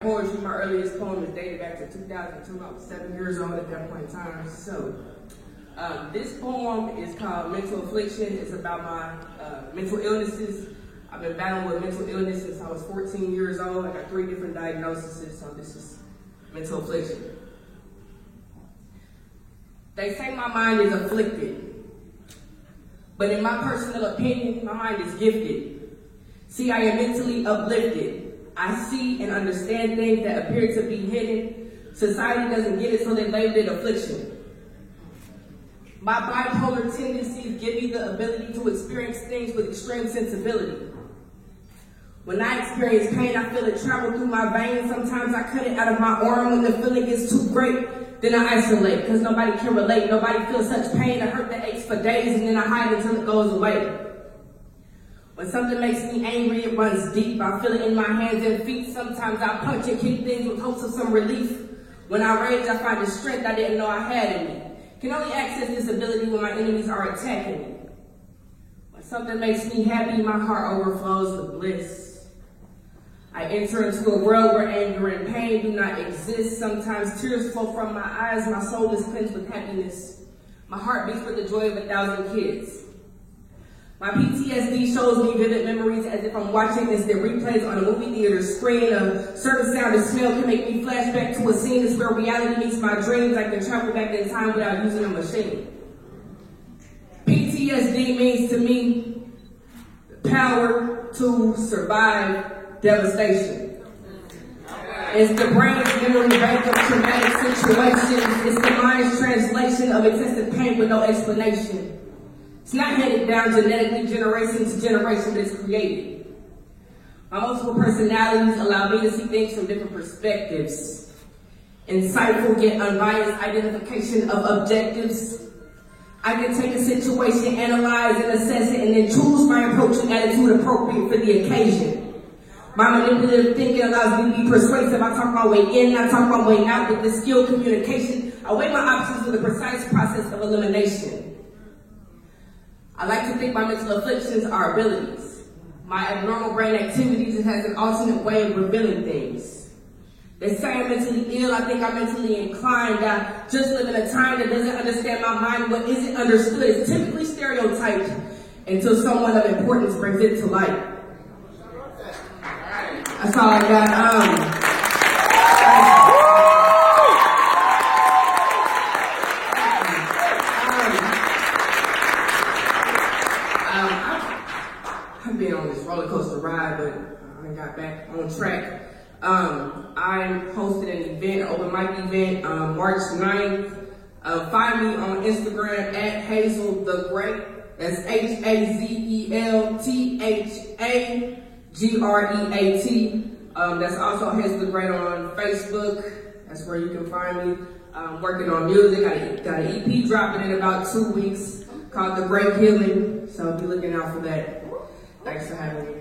Poetry, my earliest poem is dated back to 2002. I was 7 years old at that point in time. So, this poem is called Mental Affliction. It's about my mental illnesses. I've been battling with mental illness since I was 14 years old. I got 3 different diagnoses, so this is mental affliction. They say my mind is afflicted, but in my personal opinion, my mind is gifted. See, I am mentally uplifted. I see and understand things that appear to be hidden. Society doesn't get it, so they label it affliction. My bipolar tendencies give me the ability to experience things with extreme sensibility. When I experience pain, I feel it travel through my veins. Sometimes I cut it out of my arm when the feeling gets too great. Then I isolate, because nobody can relate. Nobody feels such pain. I hurt the aches for days, and then I hide until it goes away. When something makes me angry, it runs deep. I feel it in my hands and feet. Sometimes I punch and kick things with hopes of some relief. When I rage, I find the strength I didn't know I had in me. Can only access this ability when my enemies are attacking me. When something makes me happy, my heart overflows with bliss. I enter into a world where anger and pain do not exist. Sometimes tears flow from my eyes. My soul is cleansed with happiness. My heart beats with the joy of 1,000 kids. My PTSD shows me vivid memories as if I'm watching instant replays on a movie theater screen. A certain sound and smell can make me flash back to a scene. It's where reality meets my dreams. I can travel back in time without using a machine. PTSD means to me the power to survive devastation. It's the brain's memory bank of traumatic situations. It's the mind's translation of excessive pain with no explanation. It's not handed down genetically generation to generation, but it's created. My multiple personalities allow me to see things from different perspectives. Insightful yet unbiased identification of objectives. I can take a situation, analyze and assess it, and then choose my approach and attitude appropriate for the occasion. My manipulative thinking allows me to be persuasive. I talk my way in, I talk my way out with the skilled communication. I weigh my options with a precise process of elimination. I like to think my mental afflictions are abilities. My abnormal brain activities has an alternate way of revealing things. They say I'm mentally ill, I think I'm mentally inclined. I just live in a time that doesn't understand my mind. What isn't understood is typically stereotyped until someone of importance brings it to light. That's all I got. I've been on this roller coaster ride, but I got back on track. I hosted an event, an open mic event, March 9th. Find me on Instagram at Hazel the Great. That's HazelThagreat. That's also Hazel the Great on Facebook. That's where you can find me. Working on music. Got an EP dropping in about 2 weeks called The Great Healing. So be looking out for that. Thanks for having me.